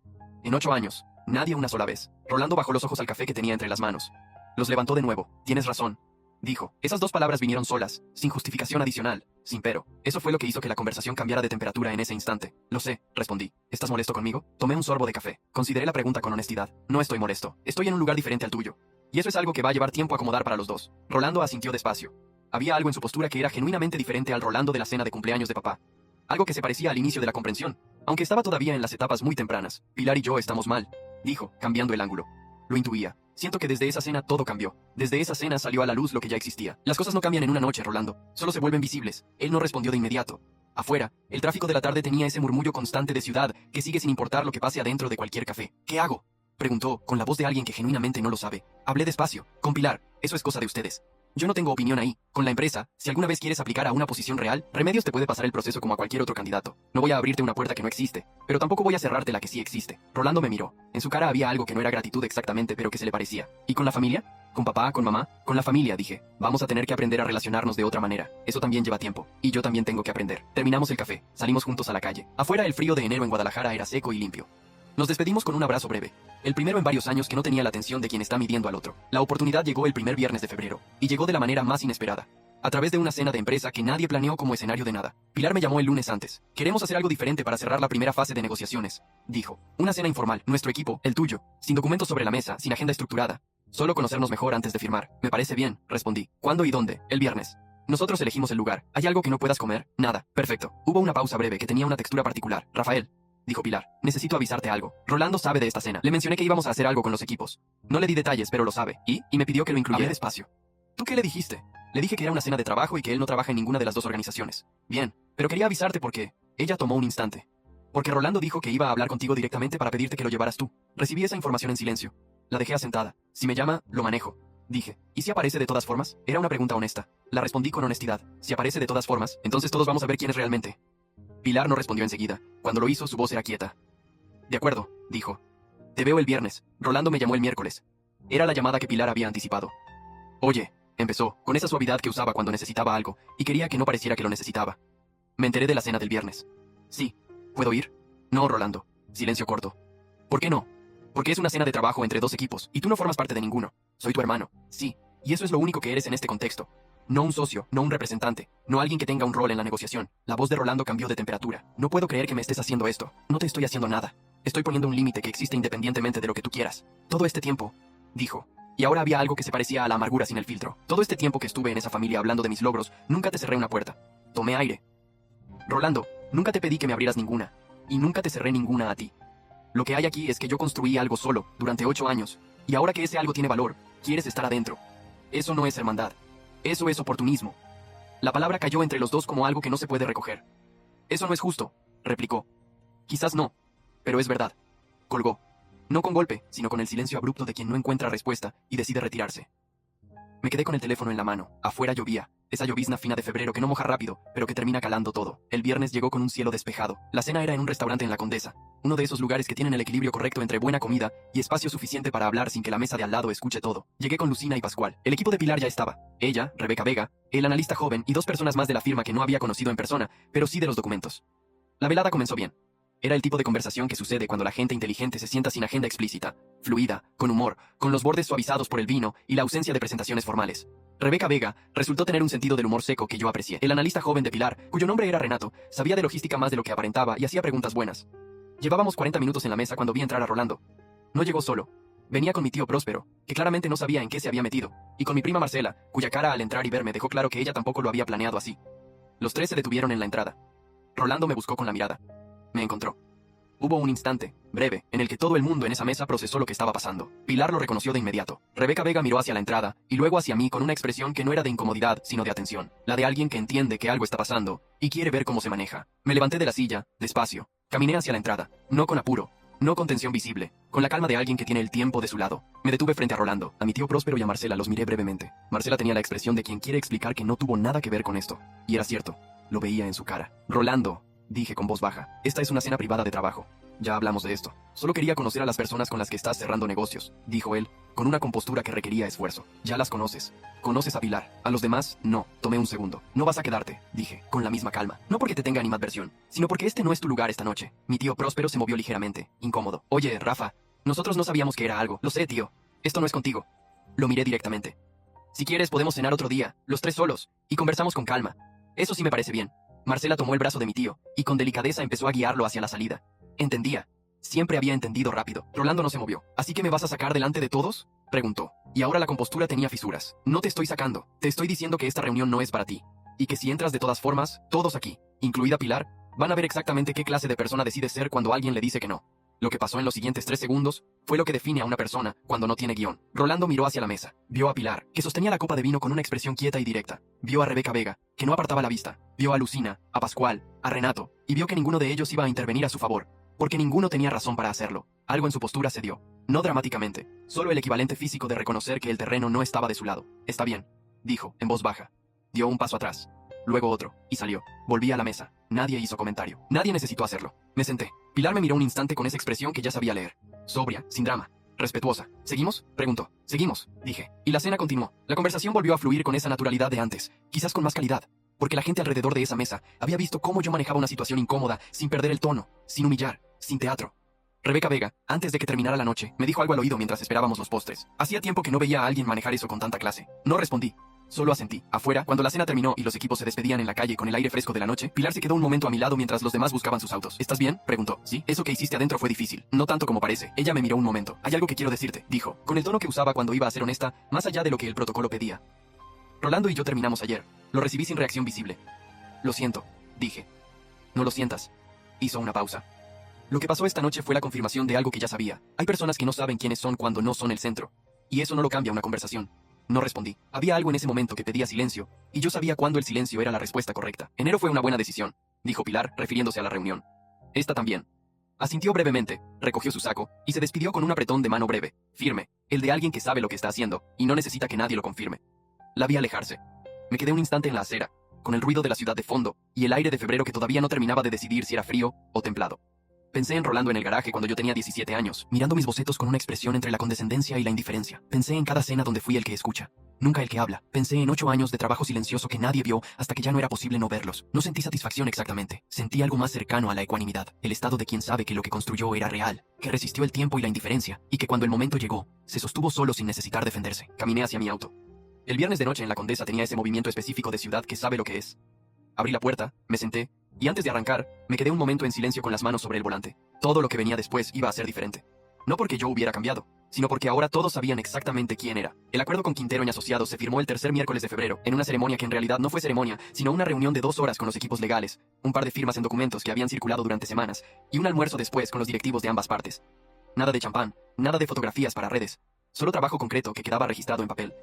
En 8 años. Nadie una sola vez. Rolando bajó los ojos al café que tenía entre las manos. Los levantó de nuevo. Tienes razón, dijo. Esas dos palabras vinieron solas, sin justificación adicional, sin pero. Eso fue lo que hizo que la conversación cambiara de temperatura en ese instante. Lo sé, respondí. ¿Estás molesto conmigo? Tomé un sorbo de café. Consideré la pregunta con honestidad. No estoy molesto. Estoy en un lugar diferente al tuyo. Y eso es algo que va a llevar tiempo a acomodar para los dos. Rolando asintió despacio. Había algo en su postura que era genuinamente diferente al Rolando de la cena de cumpleaños de papá. Algo que se parecía al inicio de la comprensión, aunque estaba todavía en las etapas muy tempranas. Pilar y yo estamos mal, dijo, cambiando el ángulo. Lo intuía. Siento que desde esa cena todo cambió. Desde esa cena salió a la luz lo que ya existía. Las cosas no cambian en una noche, Rolando. Solo se vuelven visibles. Él no respondió de inmediato. Afuera, el tráfico de la tarde tenía ese murmullo constante de ciudad que sigue sin importar lo que pase adentro de cualquier café. ¿Qué hago?, preguntó, con la voz de alguien que genuinamente no lo sabe. Hablé despacio. Con Pilar. Eso es cosa de ustedes. Yo no tengo opinión ahí. Con la empresa, si alguna vez quieres aplicar a una posición real, Remedios te puede pasar el proceso como a cualquier otro candidato. No voy a abrirte una puerta que no existe, pero tampoco voy a cerrarte la que sí existe. Rolando me miró. En su cara había algo que no era gratitud exactamente, pero que se le parecía. ¿Y con la familia? ¿Con papá? ¿Con mamá? Con la familia, dije. Vamos a tener que aprender a relacionarnos de otra manera. Eso también lleva tiempo. Y yo también tengo que aprender. Terminamos el café. Salimos juntos a la calle. Afuera el frío de enero en Guadalajara era seco y limpio. Nos despedimos con un abrazo breve. El primero en varios años que no tenía la atención de quien está midiendo al otro. La oportunidad llegó el primer viernes de febrero. Y llegó de la manera más inesperada. A través de una cena de empresa que nadie planeó como escenario de nada. Pilar me llamó el lunes antes. Queremos hacer algo diferente para cerrar la primera fase de negociaciones, dijo. Una cena informal. Nuestro equipo, el tuyo. Sin documentos sobre la mesa, sin agenda estructurada. Solo conocernos mejor antes de firmar. Me parece bien, respondí. ¿Cuándo y dónde? El viernes. Nosotros elegimos el lugar. ¿Hay algo que no puedas comer? Nada. Perfecto. Hubo una pausa breve que tenía una textura particular. Rafael, dijo Pilar, necesito avisarte algo. Rolando sabe de esta cena. Le mencioné que íbamos a hacer algo con los equipos. No le di detalles, pero lo sabe. Y me pidió que lo incluyera. Hablé despacio. ¿Tú qué le dijiste? Le dije que era una cena de trabajo y que él no trabaja en ninguna de las dos organizaciones. Bien, pero quería avisarte porque... Ella tomó un instante. Porque Rolando dijo que iba a hablar contigo directamente para pedirte que lo llevaras tú. Recibí esa información en silencio. La dejé asentada. Si me llama, lo manejo. Dije. ¿Y si aparece de todas formas? Era una pregunta honesta. La respondí con honestidad. Si aparece de todas formas, entonces todos vamos a ver quién es realmente. Pilar no respondió enseguida. Cuando lo hizo, su voz era quieta. De acuerdo, dijo. Te veo el viernes. Rolando me llamó el miércoles. Era la llamada que Pilar había anticipado. Oye, empezó, con esa suavidad que usaba cuando necesitaba algo, y quería que no pareciera que lo necesitaba. Me enteré de la cena del viernes. Sí. ¿Puedo ir? No, Rolando. Silencio corto. ¿Por qué no? Porque es una cena de trabajo entre dos equipos, y tú no formas parte de ninguno. Soy tu hermano. Sí. Y eso es lo único que eres en este contexto. No un socio, no un representante, no alguien que tenga un rol en la negociación. La voz de Rolando cambió de temperatura. No puedo creer que me estés haciendo esto. No te estoy haciendo nada. Estoy poniendo un límite que existe independientemente de lo que tú quieras. Todo este tiempo, dijo. Y ahora había algo que se parecía a la amargura sin el filtro. Todo este tiempo que estuve en esa familia hablando de mis logros, nunca te cerré una puerta. Tomé aire. Rolando, nunca te pedí que me abrieras ninguna. Y nunca te cerré ninguna a ti. Lo que hay aquí es que yo construí algo solo, durante 8 años. Y ahora que ese algo tiene valor, quieres estar adentro. Eso no es hermandad. Eso es oportunismo. La palabra cayó entre los dos como algo que no se puede recoger. Eso no es justo, replicó. Quizás no, pero es verdad. Colgó. No con golpe, sino con el silencio abrupto de quien no encuentra respuesta y decide retirarse. Me quedé con el teléfono en la mano. Afuera llovía. Esa llovizna fina de febrero que no moja rápido, pero que termina calando todo. El viernes llegó con un cielo despejado. La cena era en un restaurante en La Condesa. Uno de esos lugares que tienen el equilibrio correcto entre buena comida y espacio suficiente para hablar sin que la mesa de al lado escuche todo. Llegué con Lucina y Pascual. El equipo de Pilar ya estaba. Ella, Rebeca Vega, el analista joven y 2 personas más de la firma que no había conocido en persona, pero sí de los documentos. La velada comenzó bien. Era el tipo de conversación que sucede cuando la gente inteligente se sienta sin agenda explícita, fluida, con humor, con los bordes suavizados por el vino y la ausencia de presentaciones formales. Rebeca Vega resultó tener un sentido del humor seco que yo aprecié. El analista joven de Pilar, cuyo nombre era Renato, sabía de logística más de lo que aparentaba y hacía preguntas buenas. Llevábamos 40 minutos en la mesa cuando vi entrar a Rolando. No llegó solo. Venía con mi tío Próspero, que claramente no sabía en qué se había metido, y con mi prima Marcela, cuya cara al entrar y verme dejó claro que ella tampoco lo había planeado así. Los tres se detuvieron en la entrada. Rolando me buscó con la mirada. Me encontró. Hubo un instante, breve, en el que todo el mundo en esa mesa procesó lo que estaba pasando. Pilar lo reconoció de inmediato. Rebeca Vega miró hacia la entrada, y luego hacia mí con una expresión que no era de incomodidad, sino de atención. La de alguien que entiende que algo está pasando, y quiere ver cómo se maneja. Me levanté de la silla, despacio. Caminé hacia la entrada, no con apuro, no con tensión visible, con la calma de alguien que tiene el tiempo de su lado. Me detuve frente a Rolando, a mi tío Próspero y a Marcela los miré brevemente. Marcela tenía la expresión de quien quiere explicar que no tuvo nada que ver con esto. Y era cierto, lo veía en su cara. Rolando, dije con voz baja, esta es una cena privada de trabajo. Ya hablamos de esto. Solo quería conocer a las personas con las que estás cerrando negocios, dijo él, con una compostura que requería esfuerzo. Ya las conoces. Conoces a Pilar. A los demás, no. Tomé un segundo. No vas a quedarte, dije, con la misma calma. No porque te tenga animadversión, sino porque este no es tu lugar esta noche. Mi tío Próspero se movió ligeramente, incómodo. Oye, Rafa, nosotros no sabíamos que era algo. Lo sé, tío. Esto no es contigo. Lo miré directamente. Si quieres, podemos cenar otro día, los tres solos, y conversamos con calma. Eso sí me parece bien. Marcela tomó el brazo de mi tío, y con delicadeza empezó a guiarlo hacia la salida. Entendía. Siempre había entendido rápido. Rolando no se movió. ¿Así que me vas a sacar delante de todos?, preguntó. Y ahora la compostura tenía fisuras. No te estoy sacando. Te estoy diciendo que esta reunión no es para ti. Y que si entras de todas formas, todos aquí, incluida Pilar, van a ver exactamente qué clase de persona decide ser cuando alguien le dice que no. Lo que pasó en los siguientes 3 segundos fue lo que define a una persona cuando no tiene guión. Rolando miró hacia la mesa. Vio a Pilar, que sostenía la copa de vino con una expresión quieta y directa. Vio a Rebeca Vega, que no apartaba la vista. Vio a Lucina, a Pascual, a Renato, y vio que ninguno de ellos iba a intervenir a su favor. Porque ninguno tenía razón para hacerlo. Algo en su postura se dio. No dramáticamente, solo el equivalente físico de reconocer que el terreno no estaba de su lado. Está bien, dijo, en voz baja. Dio un paso atrás. Luego otro, y salió. Volví a la mesa. Nadie hizo comentario. Nadie necesitó hacerlo. Me senté. Pilar me miró un instante con esa expresión que ya sabía leer. Sobria, sin drama, respetuosa. ¿Seguimos?, preguntó. Seguimos, dije. Y la cena continuó. La conversación volvió a fluir con esa naturalidad de antes, quizás con más calidad. Porque la gente alrededor de esa mesa había visto cómo yo manejaba una situación incómoda, sin perder el tono, sin humillar, sin teatro. Rebeca Vega, antes de que terminara la noche, me dijo algo al oído mientras esperábamos los postres. Hacía tiempo que no veía a alguien manejar eso con tanta clase. No respondí. Solo asentí. Afuera, cuando la cena terminó y los equipos se despedían en la calle con el aire fresco de la noche, Pilar se quedó un momento a mi lado mientras los demás buscaban sus autos. ¿Estás bien?, preguntó. Sí, eso que hiciste adentro fue difícil. No tanto como parece. Ella me miró un momento. Hay algo que quiero decirte, dijo, con el tono que usaba cuando iba a ser honesta, más allá de lo que el protocolo pedía. Rolando y yo terminamos ayer. Lo recibí sin reacción visible. Lo siento, dije. No lo sientas. Hizo una pausa. Lo que pasó esta noche fue la confirmación de algo que ya sabía. Hay personas que no saben quiénes son cuando no son el centro. Y eso no lo cambia una conversación. No respondí. Había algo en ese momento que pedía silencio, y yo sabía cuándo el silencio era la respuesta correcta. Enero fue una buena decisión, dijo Pilar, refiriéndose a la reunión. Esta también. Asintió brevemente, recogió su saco, y se despidió con un apretón de mano breve, firme, el de alguien que sabe lo que está haciendo, y no necesita que nadie lo confirme. La vi alejarse. Me quedé un instante en la acera, con el ruido de la ciudad de fondo, y el aire de febrero que todavía no terminaba de decidir si era frío o templado. Pensé en Rolando en el garaje cuando yo tenía 17 años, mirando mis bocetos con una expresión entre la condescendencia y la indiferencia. Pensé en cada cena donde fui el que escucha, nunca el que habla. Pensé en 8 años de trabajo silencioso que nadie vio hasta que ya no era posible no verlos. No sentí satisfacción exactamente. Sentí algo más cercano a la ecuanimidad, el estado de quien sabe que lo que construyó era real, que resistió el tiempo y la indiferencia, y que cuando el momento llegó, se sostuvo solo sin necesitar defenderse. Caminé hacia mi auto. El viernes de noche en la Condesa tenía ese movimiento específico de ciudad que sabe lo que es. Abrí la puerta, me senté, y antes de arrancar, me quedé un momento en silencio con las manos sobre el volante. Todo lo que venía después iba a ser diferente. No porque yo hubiera cambiado, sino porque ahora todos sabían exactamente quién era. El acuerdo con Quintero y Asociados se firmó el tercer miércoles de febrero, en una ceremonia que en realidad no fue ceremonia, sino una reunión de 2 horas con los equipos legales, un par de firmas en documentos que habían circulado durante semanas, y un almuerzo después con los directivos de ambas partes. Nada de champán, nada de fotografías para redes, solo trabajo concreto que quedaba registrado en papel.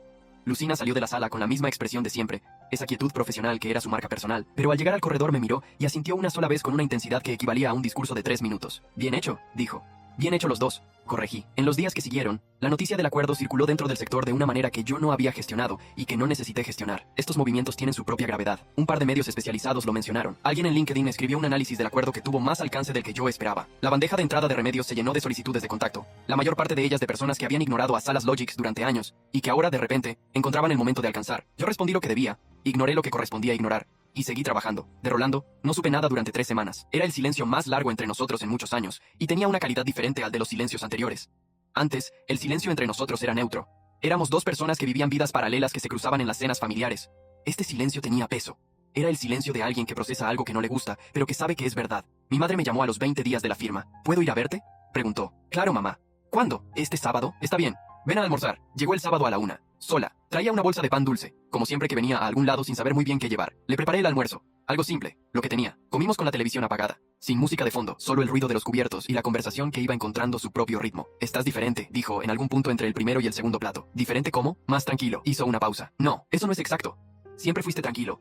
Lucina salió de la sala con la misma expresión de siempre, esa quietud profesional que era su marca personal, pero al llegar al corredor me miró y asintió una sola vez con una intensidad que equivalía a un discurso de 3 minutos. Bien hecho, dijo. Bien hecho los dos, corregí. En los días que siguieron, la noticia del acuerdo circuló dentro del sector de una manera que yo no había gestionado y que no necesité gestionar. Estos movimientos tienen su propia gravedad. Un par de medios especializados lo mencionaron. Alguien en LinkedIn escribió un análisis del acuerdo que tuvo más alcance del que yo esperaba. La bandeja de entrada de Remedios se llenó de solicitudes de contacto, la mayor parte de ellas de personas que habían ignorado a Salas Logics durante años y que ahora de repente encontraban el momento de alcanzar. Yo respondí lo que debía, ignoré lo que correspondía ignorar, Y seguí trabajando. De Rolando, no supe nada durante 3 semanas. Era el silencio más largo entre nosotros en muchos años, y tenía una calidad diferente al de los silencios anteriores. Antes, el silencio entre nosotros era neutro. Éramos 2 personas que vivían vidas paralelas que se cruzaban en las cenas familiares. Este silencio tenía peso. Era el silencio de alguien que procesa algo que no le gusta, pero que sabe que es verdad. Mi madre me llamó a los 20 días de la firma. ¿Puedo ir a verte? Preguntó. Claro, mamá. ¿Cuándo? ¿Este sábado? Está bien. Ven a almorzar. Llegó el sábado a la 1. Sola. Traía una bolsa de pan dulce, como siempre que venía a algún lado sin saber muy bien qué llevar. Le preparé el almuerzo. Algo simple, lo que tenía. Comimos con la televisión apagada, sin música de fondo, solo el ruido de los cubiertos y la conversación que iba encontrando su propio ritmo. Estás diferente, dijo en algún punto entre el primero y el segundo plato. ¿Diferente cómo? Más tranquilo. Hizo una pausa. No, eso no es exacto. Siempre fuiste tranquilo.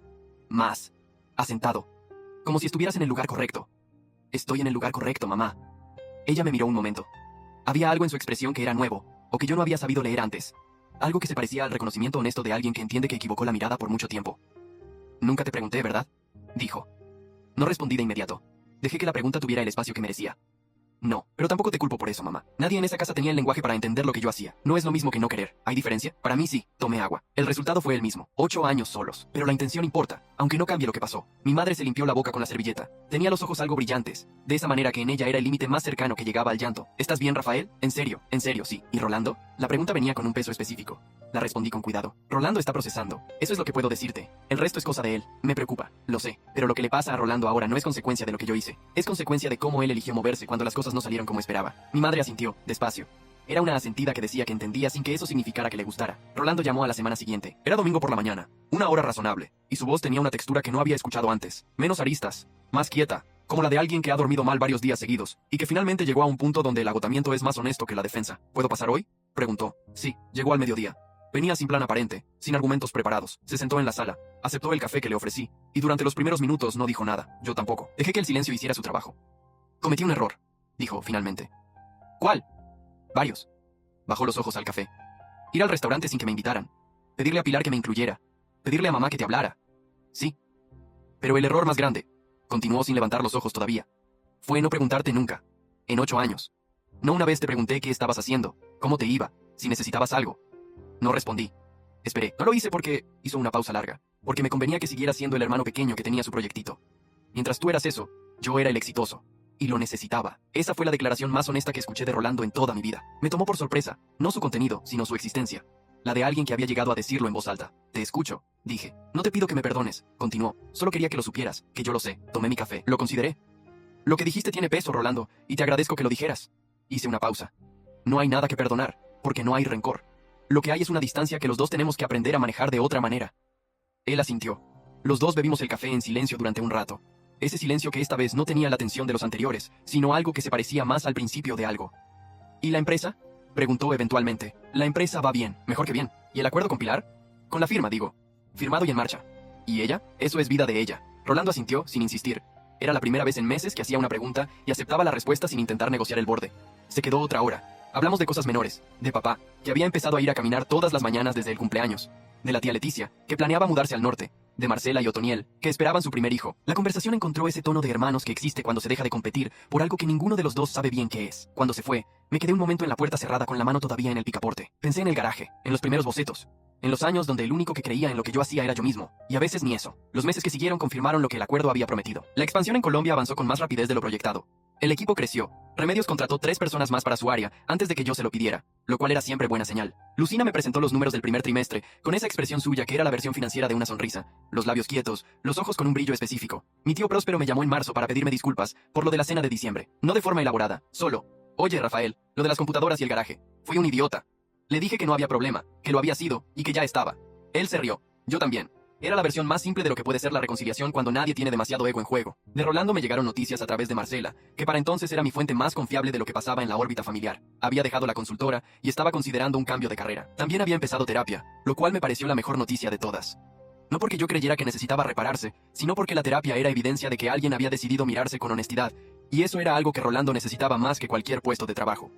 Más. Asentado. Como si estuvieras en el lugar correcto. Estoy en el lugar correcto, mamá. Ella me miró un momento. Había algo en su expresión que era nuevo, o que yo no había sabido leer antes. Algo que se parecía al reconocimiento honesto de alguien que entiende que equivocó la mirada por mucho tiempo. Nunca te pregunté, ¿verdad? Dijo. No respondí de inmediato. Dejé que la pregunta tuviera el espacio que merecía. No, pero tampoco te culpo por eso, mamá. Nadie en esa casa tenía el lenguaje para entender lo que yo hacía. No es lo mismo que no querer. ¿Hay diferencia? Para mí sí. Tomé agua. El resultado fue el mismo. 8 años solos. Pero la intención importa, aunque no cambie lo que pasó. Mi madre se limpió la boca con la servilleta. Tenía los ojos algo brillantes, de esa manera que en ella era el límite más cercano que llegaba al llanto. ¿Estás bien, Rafael? En serio, sí. ¿Y Rolando? La pregunta venía con un peso específico. La respondí con cuidado. Rolando está procesando. Eso es lo que puedo decirte. El resto es cosa de él. Me preocupa. Lo sé. Pero lo que le pasa a Rolando ahora no es consecuencia de lo que yo hice. Es consecuencia de cómo él eligió moverse cuando las cosas no salieron como esperaba. Mi madre asintió, despacio. Era una asentida que decía que entendía sin que eso significara que le gustara. Rolando llamó a la semana siguiente. Era domingo por la mañana. Una hora razonable. Y su voz tenía una textura que no había escuchado antes. Menos aristas. Más quieta. Como la de alguien que ha dormido mal varios días seguidos. Y que finalmente llegó a un punto donde el agotamiento es más honesto que la defensa. ¿Puedo pasar hoy? Preguntó. Sí, llegó al mediodía. Venía sin plan aparente, sin argumentos preparados. Se sentó en la sala, aceptó el café que le ofrecí, y durante los primeros minutos no dijo nada. Yo tampoco. Dejé que el silencio hiciera su trabajo. Cometí un error, dijo finalmente. ¿Cuál? Varios. Bajó los ojos al café. Ir al restaurante sin que me invitaran. Pedirle a Pilar que me incluyera. Pedirle a mamá que te hablara. Sí. Pero el error más grande, continuó sin levantar los ojos todavía, fue no preguntarte nunca. En 8 años. No una vez te pregunté qué estabas haciendo, cómo te iba, si necesitabas algo. No respondí. Esperé. No lo hice porque... Hizo una pausa larga. Porque me convenía que siguiera siendo el hermano pequeño que tenía su proyectito. Mientras tú eras eso, yo era el exitoso. Y lo necesitaba. Esa fue la declaración más honesta que escuché de Rolando en toda mi vida. Me tomó por sorpresa. No su contenido, sino su existencia. La de alguien que había llegado a decirlo en voz alta. Te escucho, dije. No te pido que me perdones, continuó. Solo quería que lo supieras, que yo lo sé. Tomé mi café. Lo consideré. Lo que dijiste tiene peso, Rolando, y te agradezco que lo dijeras. Hice una pausa. No hay nada que perdonar, porque no hay rencor. Lo que hay es una distancia que los dos tenemos que aprender a manejar de otra manera. Él asintió. Los dos bebimos el café en silencio durante un rato. Ese silencio que esta vez no tenía la tensión de los anteriores, sino algo que se parecía más al principio de algo. ¿Y la empresa? Preguntó eventualmente. La empresa va bien, mejor que bien. ¿Y el acuerdo con Pilar? Con la firma, digo. Firmado y en marcha. ¿Y ella? Eso es vida de ella. Rolando asintió, sin insistir. Era la primera vez en meses que hacía una pregunta y aceptaba la respuesta sin intentar negociar el borde. Se quedó otra hora. Hablamos de cosas menores, de papá, que había empezado a ir a caminar todas las mañanas desde el cumpleaños, de la tía Leticia, que planeaba mudarse al norte, de Marcela y Otoniel, que esperaban su primer hijo. La conversación encontró ese tono de hermanos que existe cuando se deja de competir por algo que ninguno de los dos sabe bien qué es. Cuando se fue, me quedé un momento en la puerta cerrada con la mano todavía en el picaporte. Pensé en el garaje, en los primeros bocetos, en los años donde el único que creía en lo que yo hacía era yo mismo, y a veces ni eso. Los meses que siguieron confirmaron lo que el acuerdo había prometido. La expansión en Colombia avanzó con más rapidez de lo proyectado. El equipo creció. Remedios contrató 3 personas más para su área antes de que yo se lo pidiera, lo cual era siempre buena señal. Lucina me presentó los números del primer trimestre, con esa expresión suya que era la versión financiera de una sonrisa, los labios quietos, los ojos con un brillo específico. Mi tío Próspero me llamó en marzo para pedirme disculpas por lo de la cena de diciembre, no de forma elaborada, solo. Oye, Rafael, lo de las computadoras y el garaje. Fui un idiota. Le dije que no había problema, que lo había sido, y que ya estaba. Él se rió. Yo también. Era la versión más simple de lo que puede ser la reconciliación cuando nadie tiene demasiado ego en juego. De Rolando me llegaron noticias a través de Marcela, que para entonces era mi fuente más confiable de lo que pasaba en la órbita familiar. Había dejado la consultora y estaba considerando un cambio de carrera. También había empezado terapia, lo cual me pareció la mejor noticia de todas. No porque yo creyera que necesitaba repararse, sino porque la terapia era evidencia de que alguien había decidido mirarse con honestidad, y eso era algo que Rolando necesitaba más que cualquier puesto de trabajo.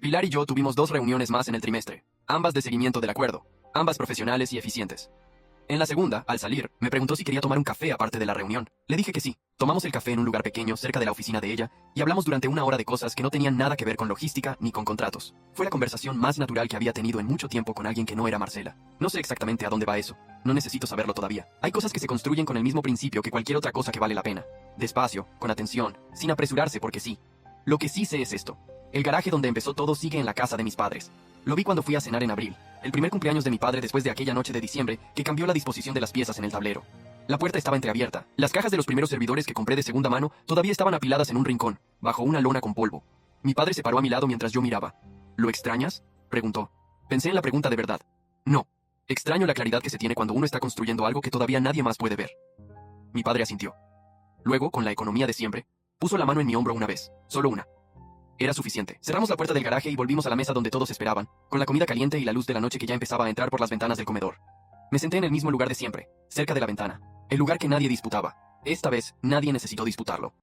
Pilar y yo tuvimos 2 reuniones más en el trimestre, ambas de seguimiento del acuerdo, ambas profesionales y eficientes. En la segunda, al salir, me preguntó si quería tomar un café aparte de la reunión. Le dije que sí. Tomamos el café en un lugar pequeño cerca de la oficina de ella y hablamos durante una hora de cosas que no tenían nada que ver con logística ni con contratos. Fue la conversación más natural que había tenido en mucho tiempo con alguien que no era Marcela. No sé exactamente a dónde va eso. No necesito saberlo todavía. Hay cosas que se construyen con el mismo principio que cualquier otra cosa que vale la pena. Despacio, con atención, sin apresurarse porque sí. Lo que sí sé es esto. El garaje donde empezó todo sigue en la casa de mis padres. Lo vi cuando fui a cenar en abril, el primer cumpleaños de mi padre después de aquella noche de diciembre que cambió la disposición de las piezas en el tablero. La puerta estaba entreabierta. Las cajas de los primeros servidores que compré de segunda mano todavía estaban apiladas en un rincón, bajo una lona con polvo. Mi padre se paró a mi lado mientras yo miraba. ¿Lo extrañas?, preguntó. Pensé en la pregunta de verdad. No. Extraño la claridad que se tiene cuando uno está construyendo algo que todavía nadie más puede ver. Mi padre asintió. Luego, con la economía de siempre, puso la mano en mi hombro una vez, solo una. Era suficiente. Cerramos la puerta del garaje y volvimos a la mesa donde todos esperaban, con la comida caliente y la luz de la noche que ya empezaba a entrar por las ventanas del comedor. Me senté en el mismo lugar de siempre, cerca de la ventana, el lugar que nadie disputaba. Esta vez, nadie necesitó disputarlo.